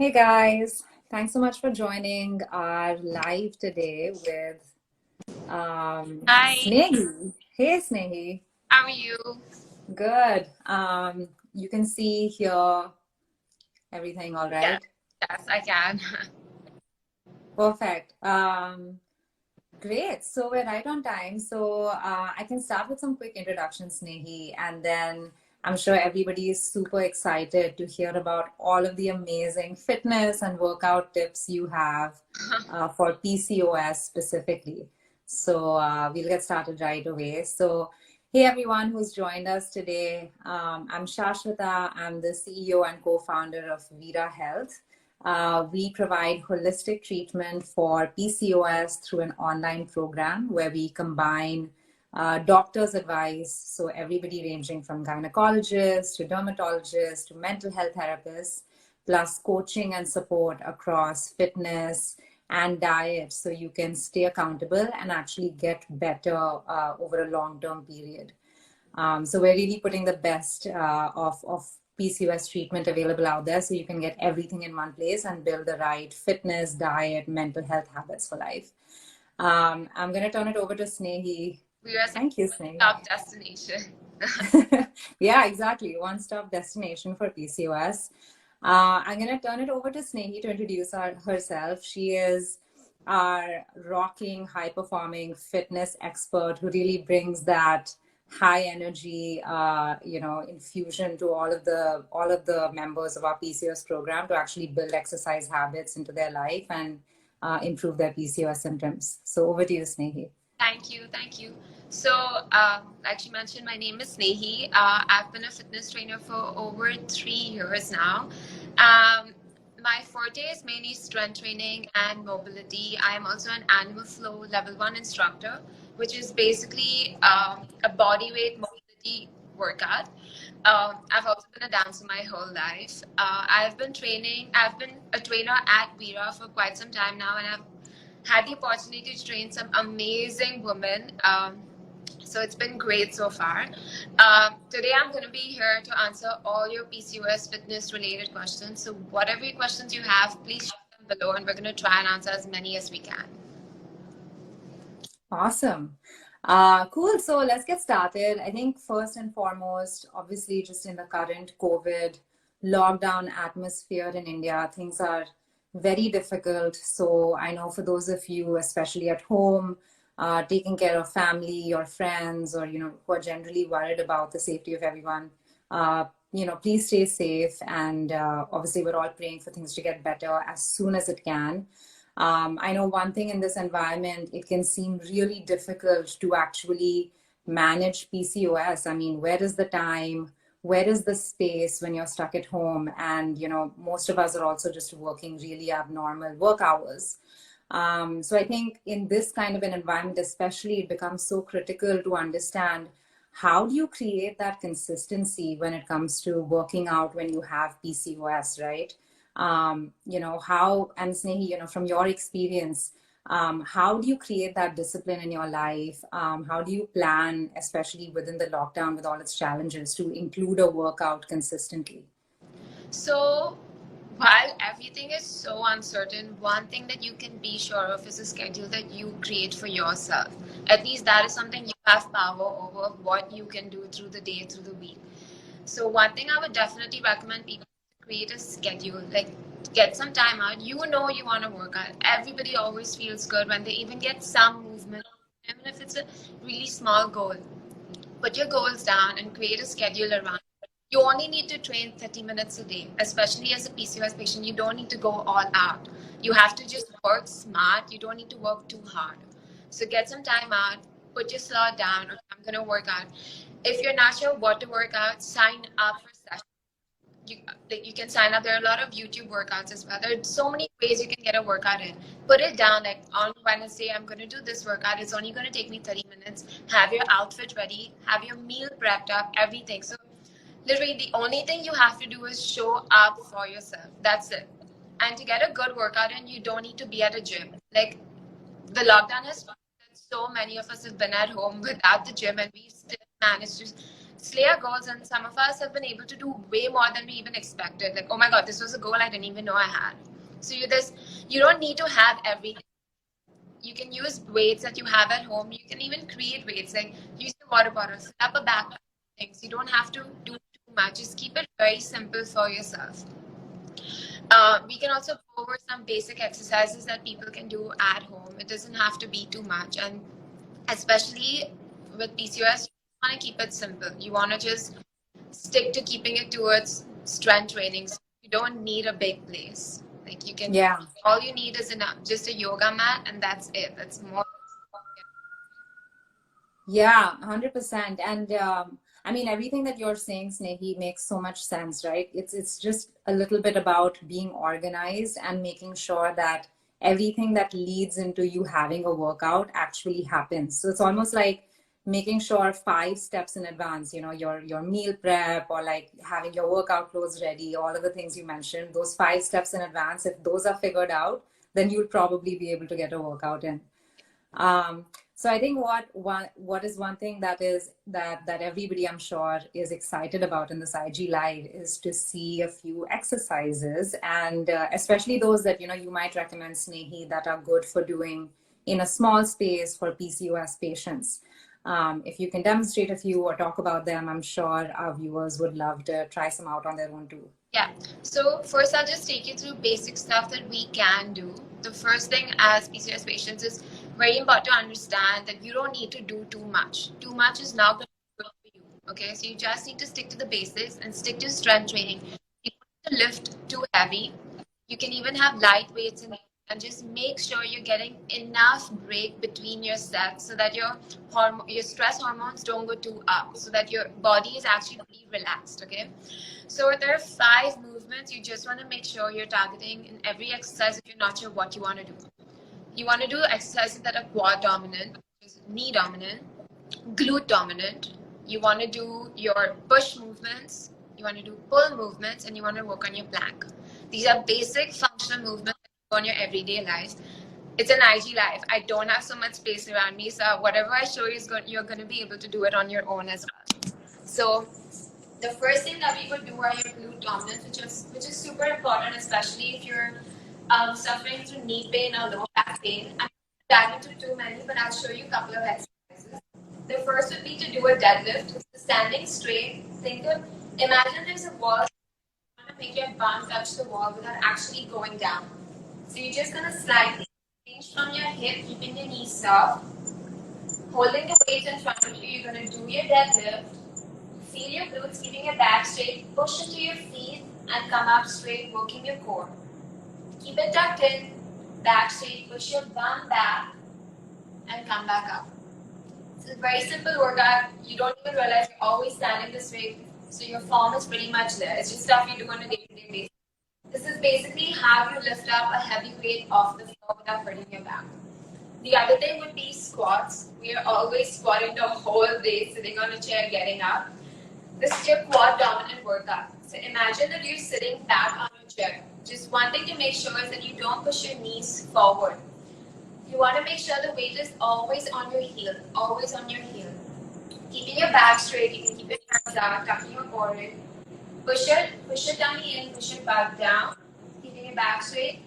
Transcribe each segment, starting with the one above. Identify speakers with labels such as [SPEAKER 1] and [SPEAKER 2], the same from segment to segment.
[SPEAKER 1] Hey guys, thanks so much for joining our live today with
[SPEAKER 2] Hi,
[SPEAKER 1] Snehi. Hey Snehi,
[SPEAKER 2] how are you?
[SPEAKER 1] good. You can see, hear everything all
[SPEAKER 2] Yes,
[SPEAKER 1] right?
[SPEAKER 2] yes, I can.
[SPEAKER 1] Perfect. Great. So we're right on time. So I can start with some quick introductions, Snehi, and then I'm sure everybody is super excited to hear about all of the amazing fitness and workout tips you have for PCOS specifically. So we'll get started right away. So, hey everyone who's joined us today. I'm Shashwata. I'm the CEO and co-founder of Veera Health. We provide holistic treatment for PCOS through an online program where we combine doctor's advice, so everybody ranging from gynecologists to dermatologists to mental health therapists, plus coaching and support across fitness and diet, so you can stay accountable and actually get better over a long-term period. So we're really putting the best of PCOS treatment available out there so you can get everything in one place and build the right fitness, diet, mental health habits for life. I'm going to turn it over to Snehi.
[SPEAKER 2] We are
[SPEAKER 1] Thank you, Snehi.
[SPEAKER 2] stop destination.
[SPEAKER 1] Yeah, exactly. One-stop destination for PCOS. I'm going to turn it over to Snehi to introduce herself. She is our rocking, high-performing fitness expert who really brings that high energy, infusion to all of the members of our PCOS program to actually build exercise habits into their life and improve their PCOS symptoms. So over to you, Snehi.
[SPEAKER 2] Thank you, thank you. So, like you mentioned, my name is Snehi. I've been a fitness trainer for over 3 years now. Um, my forte is mainly strength training and mobility. I am also an Animal Flow Level 1 instructor, which is basically a body weight mobility workout. I've also been a dancer my whole life. I've been a trainer at Veera for quite some time now, and I've had the opportunity to train some amazing women. So it's been great so far. Today I'm going to be here to answer all your PCOS fitness related questions. So whatever questions you have, please share them below and we're going to try and answer as many as we can.
[SPEAKER 1] Awesome. Cool. So let's get started. I think first and foremost, obviously, just in the current COVID lockdown atmosphere in India, things are very difficult. So I know for those of you, especially at home, taking care of family or friends, or who are generally worried about the safety of everyone, please stay safe. And obviously, we're all praying for things to get better as soon as it can. I know one thing in this environment, it can seem really difficult to actually manage PCOS. I mean, where is the time? Where is the space when you're stuck at home? And, most of us are also just working really abnormal work hours. So I think in this kind of an environment, especially, it becomes so critical to understand how do you create that consistency when it comes to working out when you have PCOS, right? How, and Snehi, from your experience, how do you create that discipline in your life? How do you plan, especially within the lockdown with all its challenges, to include a workout consistently?
[SPEAKER 2] So while everything is so uncertain, one thing that you can be sure of is a schedule that you create for yourself. At least that is something you have power over, what you can do through the day, through the week. So one thing I would definitely recommend people to create a schedule, like get some time out. You know you want to work out. Everybody always feels good when they even get some movement, even if it's a really small goal. Put your goals down and create a schedule around it. You only need to train 30 minutes a day, especially as a PCOS patient. You don't need to go all out. You have to just work smart. You don't need to work too hard. So get some time out, put your slot down. Okay, I'm going to work out. If you're not sure what to work out, sign up for sessions. You can sign up. There are a lot of YouTube workouts as well. There are so many ways you can get a workout in. Put it down, like on Wednesday, I'm going to do this workout. It's only going to take me 30 minutes. Have your outfit ready, have your meal prepped up, everything. So literally the only thing you have to do is show up for yourself. That's it. And to get a good workout in, you don't need to be at a gym. Like the lockdown has taught us that so many of us have been at home without the gym and we still managed to slay our goals, and some of us have been able to do way more than we even expected. Like, oh my God, this was a goal I didn't even know I had. So you don't need to have everything. You can use weights that you have at home. You can even create weights, like use your water bottle, set up a backpack, things. You don't have to do too much. Just keep it very simple for yourself. We can also go over some basic exercises that people can do at home. It doesn't have to be too much. And especially with PCOS, you want to keep it simple. You want to just stick to keeping it towards strength training. So you don't need a big place. Like you can, all you need is just a yoga mat, and that's it. That's more.
[SPEAKER 1] Yeah, 100%. And I mean, everything that you're saying, Snehi, makes so much sense, right? It's just a little bit about being organized and making sure that everything that leads into you having a workout actually happens. So it's almost like making sure 5 steps in advance, you know, your meal prep, or like having your workout clothes ready, all of the things you mentioned, those 5 steps in advance, if those are figured out, then you'll probably be able to get a workout in. So I think what is one thing that everybody, I'm sure, is excited about in this IG Live is to see a few exercises, and especially those that you might recommend, Snehi, that are good for doing in a small space for PCOS patients. If you can demonstrate a few or talk about them, I'm sure our viewers would love to try some out on their own too.
[SPEAKER 2] Yeah. So first, I'll just take you through basic stuff that we can do. The first thing as PCOS patients is very important to understand that you don't need to do too much. Too much is not going to be good for you. Okay, so you just need to stick to the basics and stick to strength training. You don't need to lift too heavy. You can even have light weights in, and just make sure you're getting enough break between your sets so that your stress hormones don't go too up, so that your body is actually really relaxed. Okay. So there are 5 movements you just want to make sure you're targeting in every exercise if you're not sure what you want to do. You want to do exercises that are quad dominant, which is knee dominant, glute dominant. You want to do your push movements, you want to do pull movements, and you want to work on your plank. These are basic functional movements that you do on your everyday life. It's an IG Live. I don't have so much space around me, so whatever I show you, you're going to be able to do it on your own as well. So the first thing that we would do are your glute dominance, which is super important, especially if you're suffering through knee pain or low back pain. I'm not dive into too many, but I'll show you a couple of exercises. The first would be to do a deadlift. Standing straight, imagine there's a wall. You want to make your bum touch the wall without actually going down. So you're just going to slightly change from your hip, keeping your knees soft. Holding the weight in front of you, you're going to do your deadlift. Feel your glutes, keeping your back straight. Push into your feet and come up straight, working your core. Keep it tucked in, back straight. Push your bum back and come back up. It's a very simple workout. You don't even realize you're always standing this way, so your form is pretty much there. It's just stuff you do on a day-to-day basis. This is basically how you lift up a heavy weight off the floor without hurting your back. The other thing would be squats. We are always squatting the whole day, sitting on a chair, getting up. This is your quad dominant workout. So imagine that you're sitting back on your chair. Just one thing to make sure is that you don't push your knees forward. You want to make sure the weight is always on your heel, always on your heel. Keeping your back straight, you can keep your hands out, tucking your core in. Push your tummy in, push your butt down. Keeping your back straight,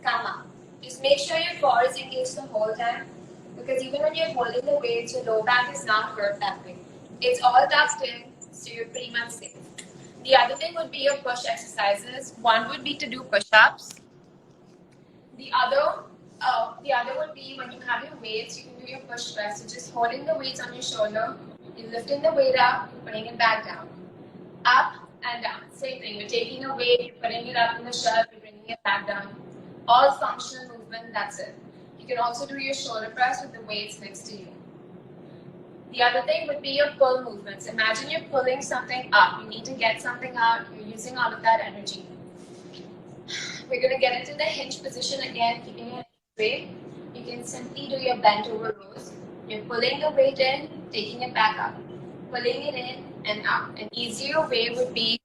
[SPEAKER 2] come up. Just make sure your core is engaged the whole time, because even when you're holding the weights, your low back is not hurt that way. It's all tucked in, so you're pretty much safe. The other thing would be your push exercises. One would be to do push-ups. The other would be when you have your weights, you can do your push press. So just holding the weights on your shoulder, you're lifting the weight up, you're putting it back down. Up and down. Same thing. You're taking a weight, you're putting it up in the shelf, you're bringing it back down. All functional movement, that's it. You can also do your shoulder press with the weights next to you. The other thing would be your pull movements. Imagine you're pulling something up. You need to get something out. You're using all of that energy. We're going to get into the hinge position again, keeping your straight. You can simply do your bent over rows. You're pulling the weight in, taking it back up. Pulling it in and up. An easier way would be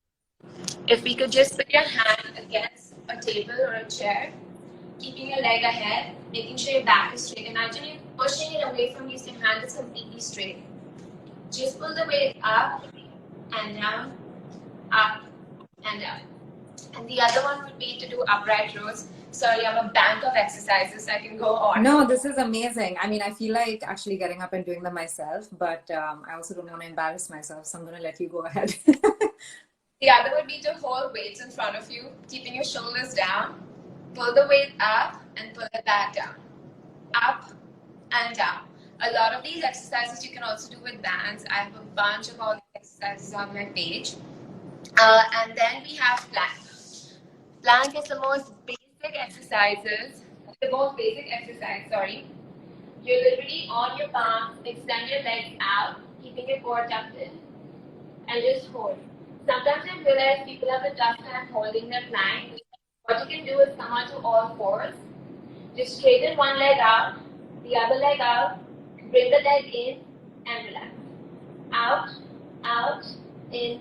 [SPEAKER 2] if we could just put your hand against a table or a chair, keeping your leg ahead, making sure your back is straight. Imagine you're pushing it away from you so your hand is completely straight. Just pull the weight up and down, up and down. And the other one would be to do upright rows. Sorry, I'm a bank of exercises. I can go on.
[SPEAKER 1] No, this is amazing. I mean, I feel like actually getting up and doing them myself, but I also don't want to embarrass myself, so I'm going to let you go ahead.
[SPEAKER 2] The other would be to hold weights in front of you, keeping your shoulders down. Pull the weight up and pull it back down. Up and down. A lot of these exercises you can also do with bands. I have a bunch of all these exercises on my page. And then we have plank. Plank is the most basic exercises. You're literally on your palms, extend your legs out, keeping your core tucked in, and just hold. Sometimes I realize people have a tough time holding their plank. What you can do is come onto all fours. Just straighten one leg out, the other leg out, bring the leg in, and relax. Out, out, in,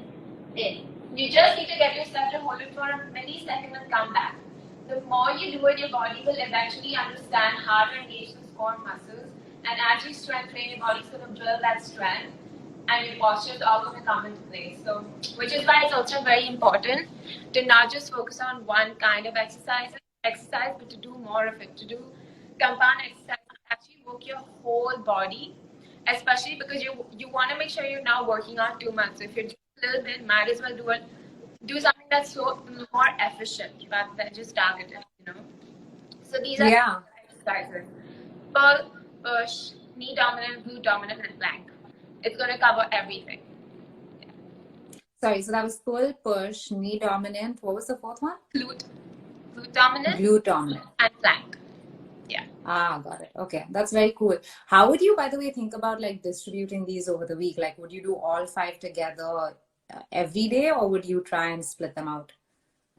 [SPEAKER 2] in. You just need to get yourself to hold it for a millisecond and come back. The more you do it, your body will eventually understand how to engage those core muscles. And as you strength train, your body's going to build that strength, and your posture is all going to come into place. So, which is why it's also very important to not just focus on one kind of exercise, but to do more of it, to do compound exercise, actually work your whole body, especially because you want to make sure you're not working on too much. So if you're doing a little bit, might as well do something that's so more efficient rather than just targeted, you know. So these are exercises: pull, push, knee dominant, glute dominant, and plank. It's going to cover everything.
[SPEAKER 1] Sorry, so that was pull, push, knee dominant. What was the fourth one?
[SPEAKER 2] Glute dominant.
[SPEAKER 1] Glute dominant.
[SPEAKER 2] And plank. Yeah.
[SPEAKER 1] Got it. Okay, that's very cool. How would you, by the way, think about like distributing these over the week? Like, would you do all 5 together every day, or would you try and split them out?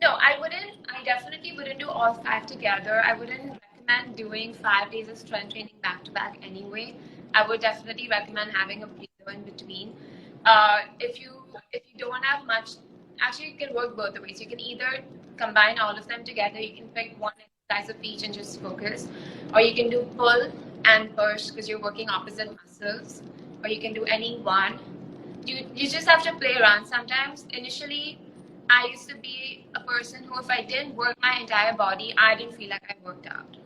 [SPEAKER 2] No, I wouldn't. I definitely wouldn't do all 5 together. I wouldn't recommend doing 5 days of strength training back to back anyway. I would definitely recommend having a breather in between. If you don't have much, actually you can work both ways. You can either combine all of them together. You can pick one exercise of each and just focus, or you can do pull and push because you're working opposite muscles, or you can do any one. You just have to play around. Sometimes initially I used to be a person who, if I didn't work my entire body, I didn't feel like I worked out.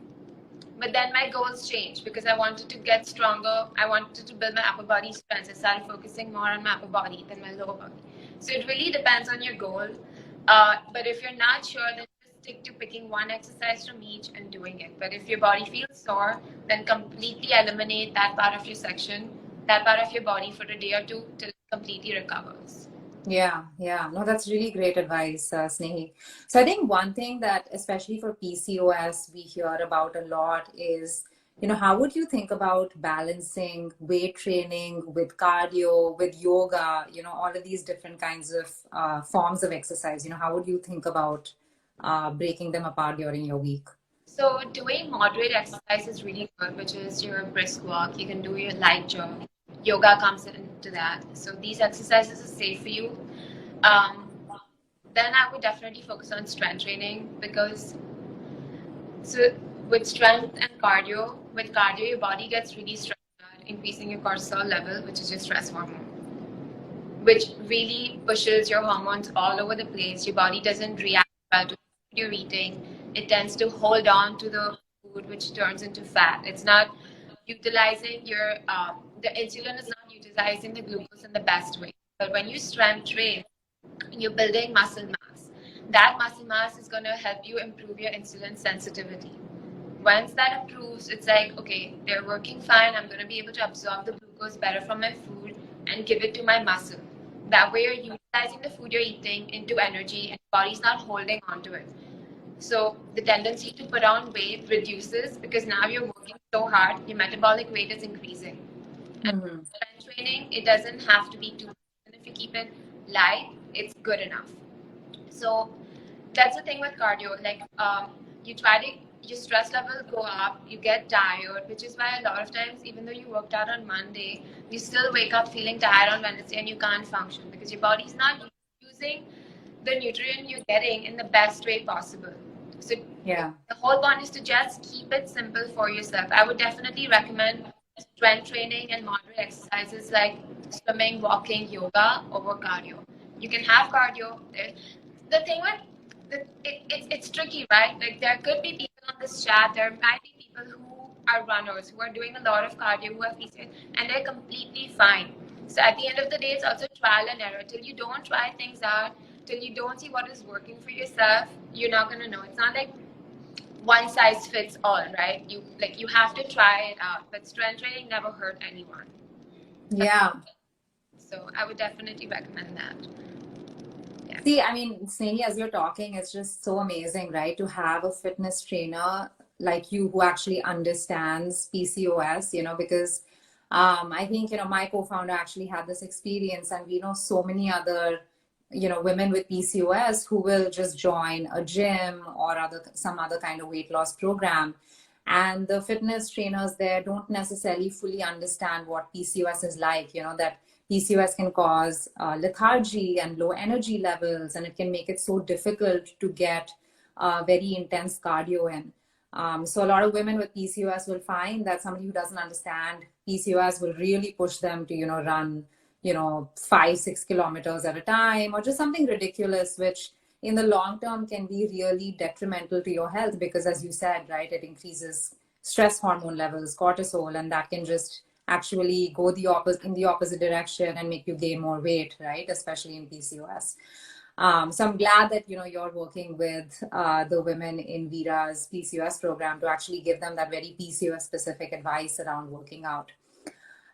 [SPEAKER 2] But then my goals changed because I wanted to get stronger. I wanted to build my upper body strength. I started focusing more on my upper body than my lower body. So it really depends on your goal. But if you're not sure, then just stick to picking one exercise from each and doing it. But if your body feels sore, then completely eliminate that part of your section, that part of your body for a day or two till it completely recovers.
[SPEAKER 1] Yeah. No, that's really great advice, Snehi. So I think one thing that, especially for PCOS, we hear about a lot is, you know, how would you think about balancing weight training with cardio, with yoga, you know, all of these different kinds of forms of exercise? You know, how would you think about breaking them apart during your week?
[SPEAKER 2] So doing moderate exercise is really good, which is your brisk walk. You can do your light jog. Yoga comes into that. So these exercises are safe for you. Then I would definitely focus on strength training because with strength and cardio, your body gets really stressed out, increasing your cortisol level, which is your stress hormone, which really pushes your hormones all over the place. Your body doesn't react well to what you're eating. It tends to hold on to the food, which turns into fat. It's not utilizing the insulin is not utilizing the glucose in the best way. But when you strength train, you're building muscle mass. That muscle mass is going to help you improve your insulin sensitivity. Once that improves, it's like, okay, they're working fine. I'm going to be able to absorb the glucose better from my food and give it to my muscle. That way you're utilizing the food you're eating into energy and your body's not holding on to it. So the tendency to put on weight reduces because now you're working so hard, your metabolic rate is increasing. And strength training, it doesn't have to be too much. And if you keep it light, it's good enough. So that's the thing with cardio. Like your stress levels go up, you get tired, which is why a lot of times, even though you worked out on Monday, you still wake up feeling tired on Wednesday and you can't function because your body's not using the nutrient you're getting in the best way possible. So the whole point is to just keep it simple for yourself. I would definitely recommend strength training and moderate exercises like swimming, walking, yoga over cardio. You can have cardio. The thing with it's tricky, right? Like there could be people on this chat. There might be people who are runners who are doing a lot of cardio who have PCOS and they're completely fine. So at the end of the day, it's also trial and error. Till you don't try things out, till you don't see what is working for yourself, you're not gonna know. It's not like one size fits all, right? You have to try it out. But strength training never hurt anyone.
[SPEAKER 1] Yeah.
[SPEAKER 2] So I would definitely recommend that. Yeah.
[SPEAKER 1] See, I mean, Snehi, as you're talking, it's just so amazing, right? To have a fitness trainer like you who actually understands PCOS, because I think, my co-founder actually had this experience, and we know so many other, women with PCOS who will just join a gym or some other kind of weight loss program. And the fitness trainers there don't necessarily fully understand what PCOS is like, that PCOS can cause lethargy and low energy levels, and it can make it so difficult to get very intense cardio in. So a lot of women with PCOS will find that somebody who doesn't understand PCOS will really push them to, run, 5-6 kilometers at a time, or just something ridiculous, which in the long term can be really detrimental to your health, because as you said, right, it increases stress hormone levels, cortisol, and that can just actually go in the opposite direction and make you gain more weight, right? Especially in PCOS. So I'm glad that you're working with the women in Veera's PCOS program to actually give them that very PCOS specific advice around working out.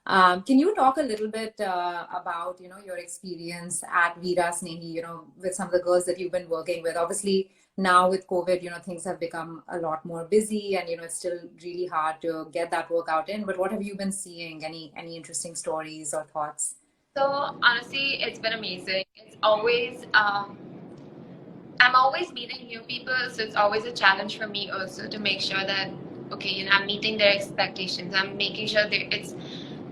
[SPEAKER 1] Can you talk a little bit about your experience at Veera, Snehi, with some of the girls that you've been working with? Obviously, now with COVID, things have become a lot more busy, and it's still really hard to get that workout in. But what have you been seeing? Any interesting stories or thoughts?
[SPEAKER 2] So honestly, it's been amazing. It's always I'm always meeting new people, so it's always a challenge for me also to make sure that okay, I'm meeting their expectations. I'm making sure that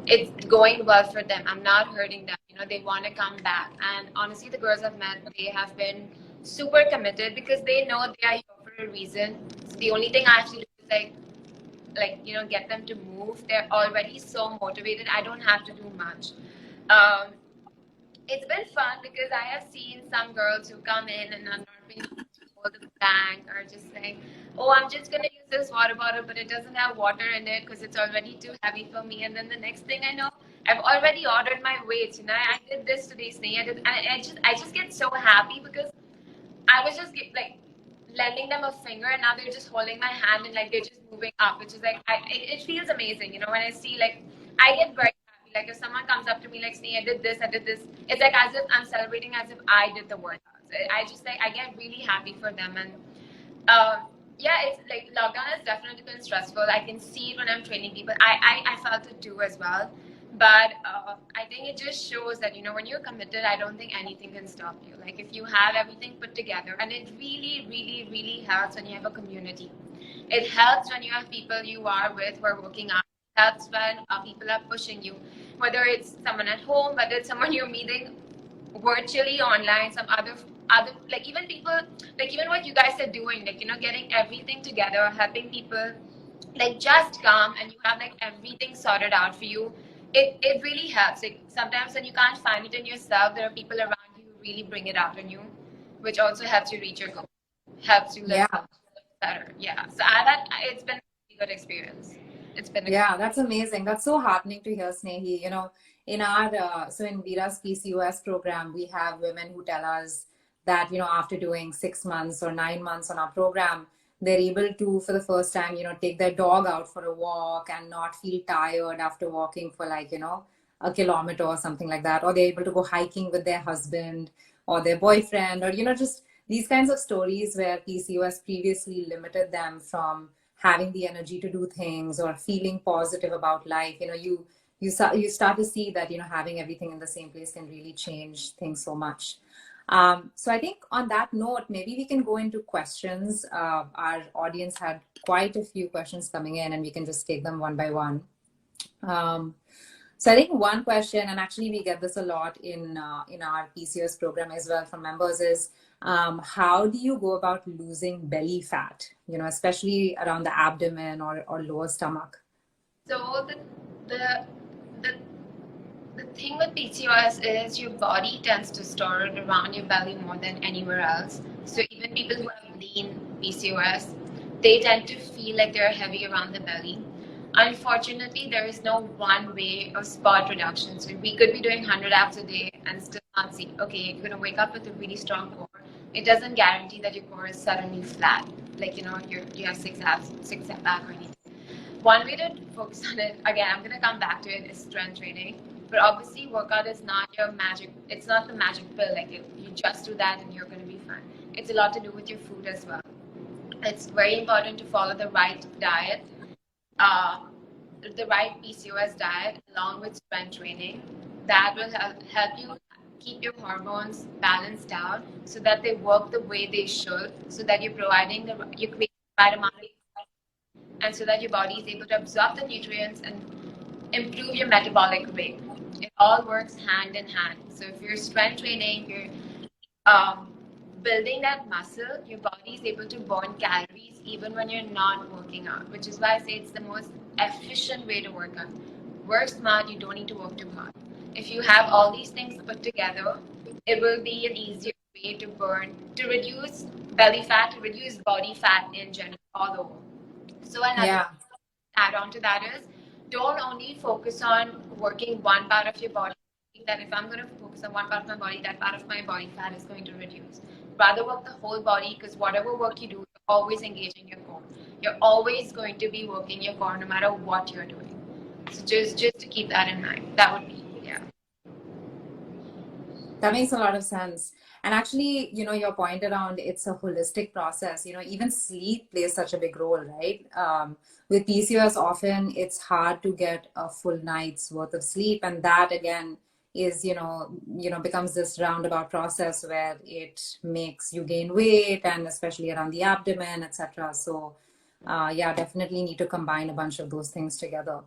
[SPEAKER 2] it's going well for them. I'm not hurting them. They want to come back. And honestly, the girls I've met, they have been super committed because they know they are here for a reason. So the only thing I have to do is get them to move. They're already so motivated. I don't have to do much. Um, it's been fun because I have seen some girls who come in and are not being able to hold the plank, or just saying, oh, I'm just going to use this water bottle, but it doesn't have water in it because it's already too heavy for me. And then the next thing I know, I've already ordered my weights. I did this today, Snehi. I just get so happy because I was just lending them a finger, and now they're just holding my hand and they're just moving up, which is it feels amazing. When I see I get very happy. If someone comes up to me like, Snehi, I did this, it's as if I'm celebrating as if I did the workouts. I just I get really happy for them. And yeah, it's lockdown has definitely been stressful. I can see it when I'm training people. I felt it too as well. But I think it just shows that when you're committed, I don't think anything can stop you. If you have everything put together, and it really, really, really helps when you have a community. It helps when you have people you are with who are working out. It helps when people are pushing you, whether it's someone at home, whether it's someone you're meeting virtually online, some other even people even what you guys are doing, getting everything together, helping people just come and you have everything sorted out for you. It really helps. Sometimes when you can't find it in yourself, there are people around you who really bring it out in you, which also helps you reach your goal, helps you live better. Yeah, so it's been a really good experience. It's been
[SPEAKER 1] that's amazing. That's so heartening to hear, Snehi. In our in Veera's PCOS program, we have women who tell us that after doing 6 months or 9 months on our program, they're able to, for the first time, take their dog out for a walk and not feel tired after walking for a kilometer or something like that. Or they're able to go hiking with their husband or their boyfriend, or, just these kinds of stories where PCOS previously limited them from having the energy to do things or feeling positive about life. You start to see that, having everything in the same place can really change things so much. So I think on that note, maybe we can go into questions. Our audience had quite a few questions coming in, and we can just take them one by one. So I think one question, and actually we get this a lot in our PCOS program as well from members, is how do you go about losing belly fat, especially around the abdomen or lower stomach?
[SPEAKER 2] So the the the thing with PCOS is your body tends to store it around your belly more than anywhere else. So even people who have lean PCOS, they tend to feel like they're heavy around the belly. Unfortunately, there is no one way of spot reduction. So we could be doing 100 abs a day and still not see, okay, you're going to wake up with a really strong core. It doesn't guarantee that your core is suddenly flat. Like, you have six abs, six back or anything. One way to focus on it, again, I'm going to come back to it, is strength training. But obviously, workout is not your magic. It's not the magic pill. Like you just do that and you're going to be fine. It's a lot to do with your food as well. It's very important to follow the right diet, the right PCOS diet, along with strength training. That will help you keep your hormones balanced out so that they work the way they should, so that you're creating the right amount of, and so that your body is able to absorb the nutrients and improve your metabolic rate. It all works hand in hand. So if you're strength training, you're building that muscle, your body is able to burn calories even when you're not working out, which is why I say it's the most efficient way to work out. Work smart, you don't need to work too hard. If you have all these things put together, it will be an easier way to reduce belly fat, to reduce body fat in general, all over. So another add on to that is, don't only focus on working one part of your body. That if I'm going to focus on one part of my body, that part of my body fat is going to reduce. Rather work the whole body, because whatever work you do, you're always engaging your core. You're always going to be working your core no matter what you're doing. So just to keep that in mind. That would be, yeah.
[SPEAKER 1] That makes a lot of sense. And actually, your point around it's a holistic process, even sleep plays such a big role, right? With PCOS, often it's hard to get a full night's worth of sleep. And that again is, becomes this roundabout process where it makes you gain weight, and especially around the abdomen, etc. So definitely need to combine a bunch of those things together.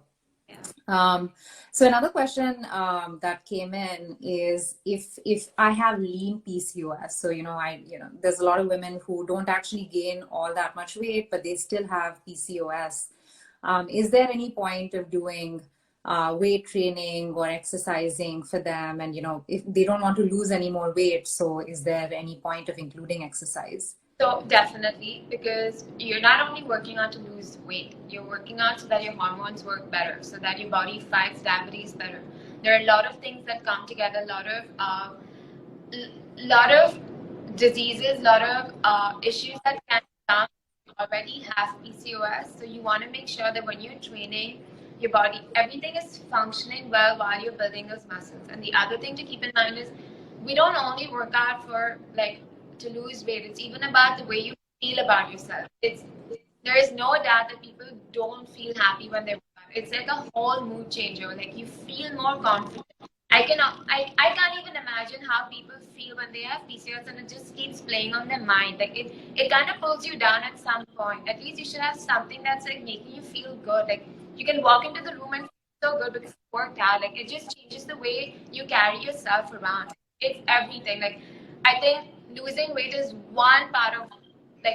[SPEAKER 1] So another question that came in is, if I have lean PCOS, so there's a lot of women who don't actually gain all that much weight, but they still have PCOS. Is there any point of doing weight training or exercising for them? And if they don't want to lose any more weight, so is there any point of including exercise?
[SPEAKER 2] So definitely, because you're not only working out to lose weight, you're working out so that your hormones work better, so that your body fights diabetes better. There are a lot of things that come together, a lot of diseases, a lot of issues that can come. You already have PCOS, so you want to make sure that when you're training your body, everything is functioning well while you're building those muscles. And the other thing to keep in mind is, we don't only work out for to lose weight. It's even about the way you feel about yourself. There is no doubt that people don't feel happy when they work out. It's like a whole mood changer. Like, you feel more confident. I can't even imagine how people feel when they have PCOS, and it just keeps playing on their mind. Like, it kind of pulls you down at some point. At least you should have something that's like making you feel good. Like, you can walk into the room and feel so good because you worked out. Like, it just changes the way you carry yourself around. It's everything. Like, I think losing weight is one part of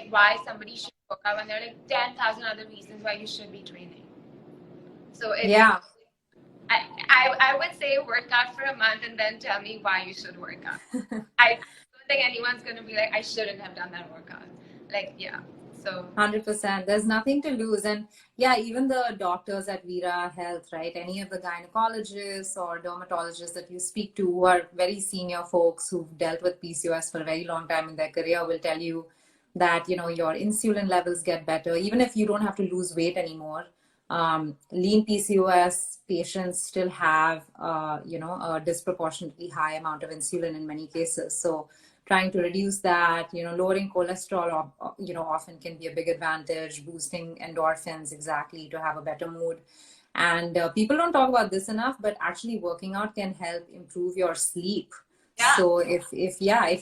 [SPEAKER 2] why somebody should work out, and there are 10,000 other reasons why you should be training. So I would say work out for a month and then tell me why you should work out. I don't think anyone's going to be like, I shouldn't have done that workout. So
[SPEAKER 1] 100%. There's nothing to lose. And even the doctors at Veera Health, right? Any of the gynecologists or dermatologists that you speak to, who are very senior folks who've dealt with PCOS for a very long time in their career, will tell you that, your insulin levels get better, even if you don't have to lose weight anymore. Lean PCOS patients still have, a disproportionately high amount of insulin in many cases. So trying to reduce that, lowering cholesterol, often can be a big advantage, boosting endorphins, exactly, to have a better mood. And people don't talk about this enough, but actually working out can help improve your sleep.
[SPEAKER 2] Yeah.
[SPEAKER 1] So if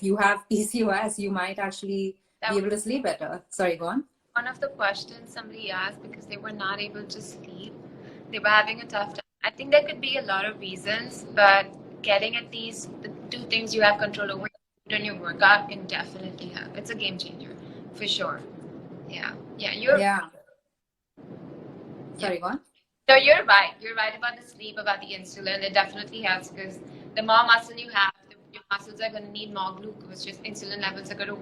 [SPEAKER 1] you have PCOS, you might actually be able to sleep better. Sorry, go on.
[SPEAKER 2] One of the questions somebody asked, because they were not able to sleep, they were having a tough time. I think there could be a lot of reasons, but getting at least the two things you have control over, and your workout, can definitely help. It's a game changer for sure.
[SPEAKER 1] Sorry, go on.
[SPEAKER 2] So you're right. You're right about the sleep, about the insulin. It definitely helps because the more muscle you have, your muscles are going to need more glucose. Just insulin levels are going to,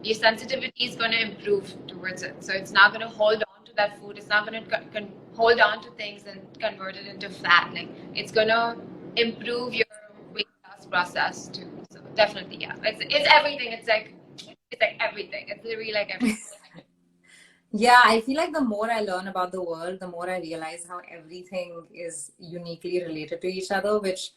[SPEAKER 2] your sensitivity is going to improve towards it. So it's not going to hold on to that food. It's not going to hold on to things and convert it into fat. Like it's going to improve your weight loss process too. So definitely, yeah. It's everything. It's like everything. It's literally like everything.
[SPEAKER 1] Yeah, I feel like the more I learn about the world, the more I realize how everything is uniquely related to each other, which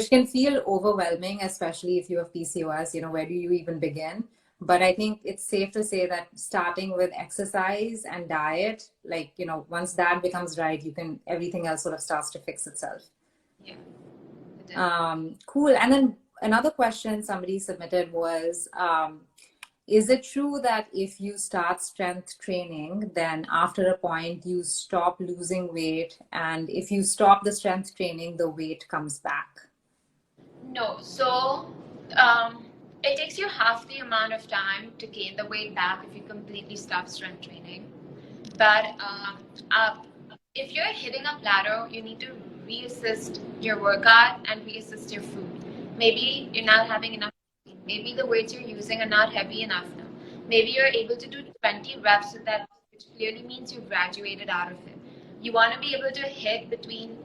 [SPEAKER 1] can feel overwhelming, especially if you have PCOS, where do you even begin? But I think it's safe to say that starting with exercise and diet, like, once that becomes right, everything else sort of starts to fix itself.
[SPEAKER 2] Yeah.
[SPEAKER 1] Cool. And then another question somebody submitted was, is it true that if you start strength training, then after a point you stop losing weight, and if you stop the strength training, the weight comes back?
[SPEAKER 2] No. So it takes you half the amount of time to gain the weight back if you completely stop strength training. But if you're hitting a plateau, you need to reassist your workout and reassist your food. Maybe you're not having enough protein. Maybe the weights you're using are not heavy enough now. Maybe you're able to do 20 reps with that, which clearly means you graduated out of it. You want to be able to hit between,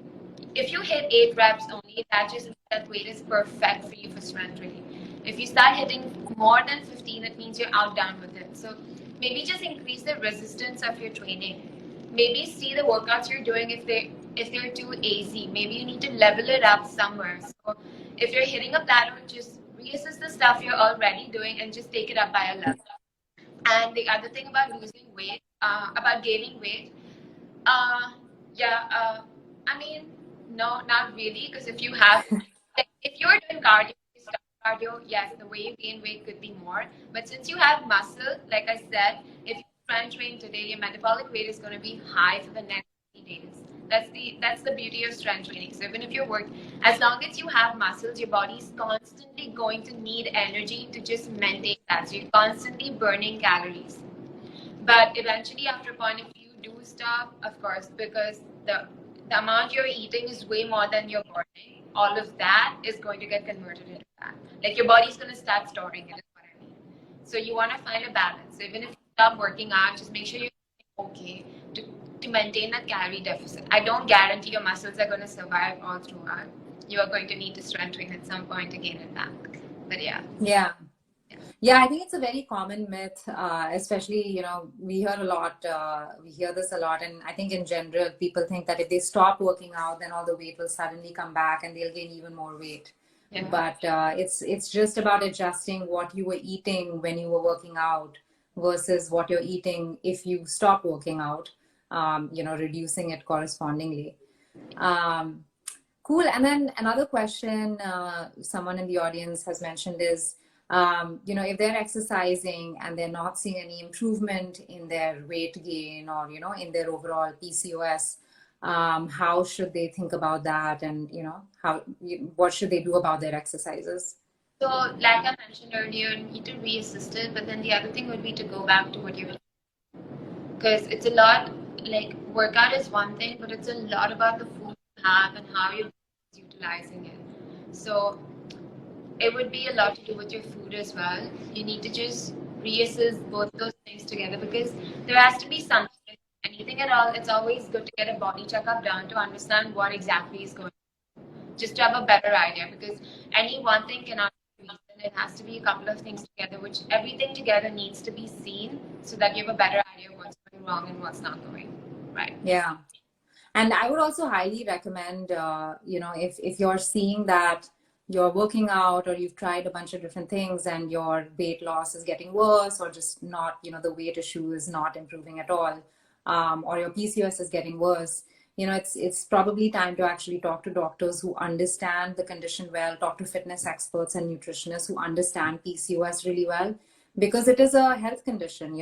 [SPEAKER 2] if you hit 8 reps only, that weight is perfect for you for strength training. If you start hitting more than 15, it means you're outdone with it. So maybe just increase the resistance of your training. Maybe see the workouts you're doing if they're too easy. Maybe you need to level it up somewhere. So if you're hitting a plateau, just reassess the stuff you're already doing and just take it up by a level. And the other thing about losing weight, about gaining weight, I mean, no, not really, because if you have, like, if you're doing cardio, you start cardio, yes, the way you gain weight could be more. But since you have muscle, like I said, if you strength train today, your metabolic rate is going to be high for the next 30 days. That's the beauty of strength training. So even if you're as long as you have muscles, your body's constantly going to need energy to just maintain that. So you're constantly burning calories. But eventually, after a point, if you do stop, of course, because the amount you're eating is way more than you're burning, all of that is going to get converted into fat. Like your body's going to start storing it, is what I mean. So you want to find a balance. So even if you stop working out, just make sure you're okay to maintain that calorie deficit. I don't guarantee your muscles are going to survive all throughout. You are going to need to strength train at some point to gain it back. But yeah.
[SPEAKER 1] Yeah, I think it's a very common myth, especially, we hear this a lot. And I think in general, people think that if they stop working out, then all the weight will suddenly come back and they'll gain even more weight. Yeah. But it's just about adjusting what you were eating when you were working out versus what you're eating if you stop working out, reducing it correspondingly. Cool. And then another question someone in the audience has mentioned is, if they're exercising and they're not seeing any improvement in their weight gain or, in their overall PCOS, how should they think about that? And, what should they do about their exercises?
[SPEAKER 2] So, like I mentioned earlier, you need to reassist it, but then the other thing would be to go back to what you're doing. Because it's a lot, like, workout is one thing, but it's a lot about the food you have and how you're utilizing it. So, it would be a lot to do with your food as well. You need to just reassess both those things together because there has to be something, anything at all. It's always good to get a body checkup done to understand what exactly is going on, just to have a better idea, because any one thing cannot be reason. It has to be a couple of things together, which everything together needs to be seen so that you have a better idea of what's going wrong and what's not going right.
[SPEAKER 1] Yeah. And I would also highly recommend, if you're seeing that you're working out or you've tried a bunch of different things and your weight loss is getting worse or just not, the weight issue is not improving at all, or your PCOS is getting worse, it's probably time to actually talk to doctors who understand the condition well, talk to fitness experts and nutritionists who understand PCOS really well, because it is a health condition.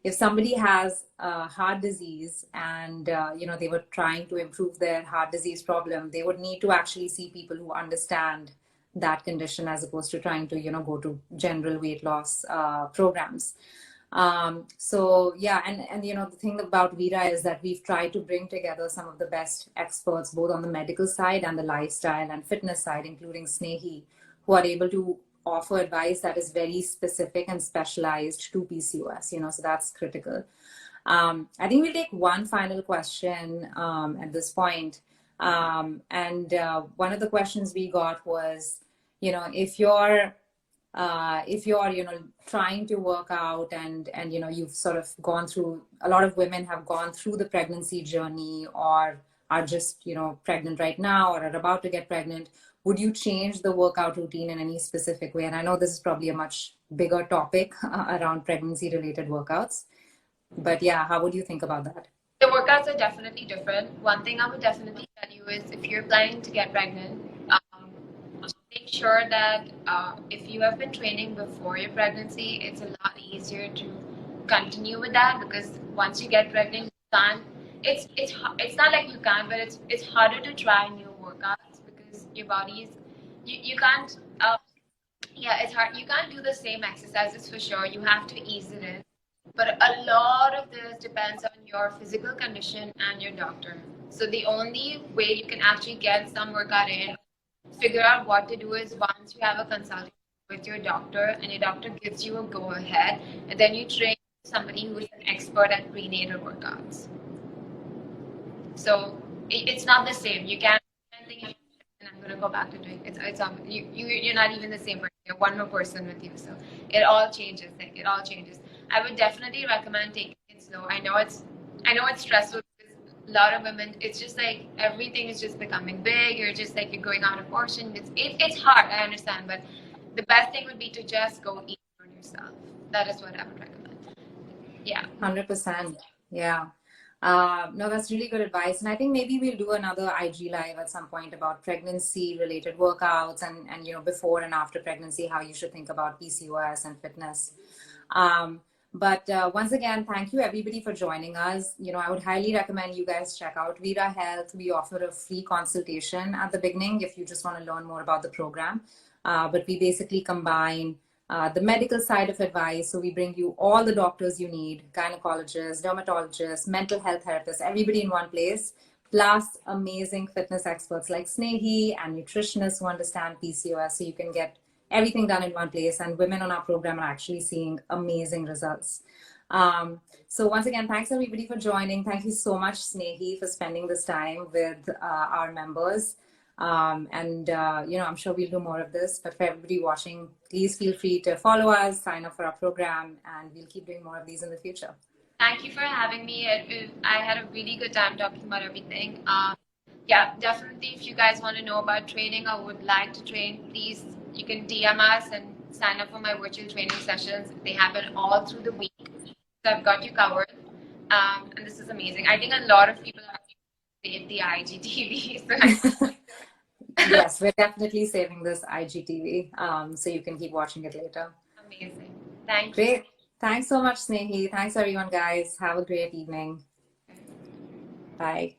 [SPEAKER 1] If somebody has heart disease and they were trying to improve their heart disease problem, they would need to actually see people who understand that condition as opposed to trying to go to general weight loss programs. So yeah, and you know, the thing about Veera is that we've tried to bring together some of the best experts, both on the medical side and the lifestyle and fitness side, including Snehi, who are able to offer advice that is very specific and specialized to PCOS, you know, so that's critical. I think we'll take one final question at this point. And one of the questions we got was, you know, if you're, you know, trying to work out and you know, you've sort of gone through, a lot of women have gone through the pregnancy journey or are just, you know, pregnant right now or are about to get pregnant, would you change the workout routine in any specific way? And I know this is probably a much bigger topic around pregnancy related workouts, but yeah, how would you think about that?
[SPEAKER 2] The workouts are definitely different. One thing I would definitely tell you is if you're planning to get pregnant, make sure that if you have been training before your pregnancy, it's a lot easier to continue with that, because once you get pregnant, you can't. It's not like you can't, but it's harder to try new workouts because your body is you can't. Yeah, it's hard. You can't do the same exercises for sure. You have to ease it in. But a lot of this depends on your physical condition and your doctor. So the only way you can actually get some workout in, figure out what to do, is once you have a consultation with your doctor and your doctor gives you a go ahead, and then you train somebody who is an expert at prenatal workouts. So it's not the same. You can't think, and I'm gonna go back to doing it. You're not even the same person. You're one more person with you. So it all changes. Like, it all changes. I would definitely recommend taking it slow. I know it's stressful because a lot of women, it's just like everything is just becoming big. You're just like you're going out of proportion. It's hard. I understand, but the best thing would be to just go easy on yourself. That is what I would recommend. Yeah.
[SPEAKER 1] 100%. Yeah. No, that's really good advice. And I think maybe we'll do another IG live at some point about pregnancy related workouts and, you know, before and after pregnancy, how you should think about PCOS and fitness. But once again, thank you everybody for joining us. You know, I would highly recommend you guys check out Veera Health. We offer a free consultation at the beginning if you just want to learn more about the program. But we basically combine the medical side of advice. So we bring you all the doctors you need, gynecologists, dermatologists, mental health therapists, everybody in one place, plus amazing fitness experts like Snehi and nutritionists who understand PCOS. So you can get everything done in one place. And women on our program are actually seeing amazing results. So once again, thanks everybody for joining. Thank you so much, Snehi, for spending this time with our members. You know, I'm sure we'll do more of this, but for everybody watching, please feel free to follow us, sign up for our program, and we'll keep doing more of these in the future.
[SPEAKER 2] Thank you for having me. I had a really good time talking about everything. Yeah, definitely. If you guys want to know about training or would like to train, please, you can DM us and sign up for my virtual training sessions. They happen all through the week. So I've got you covered. And this is amazing. I think a lot of people are saved the IGTV. So
[SPEAKER 1] Yes, we're definitely saving this IGTV so you can keep watching it later.
[SPEAKER 2] Amazing. Thank you.
[SPEAKER 1] Great. Thanks so much, Snehi. Thanks, everyone, guys. Have a great evening. Bye.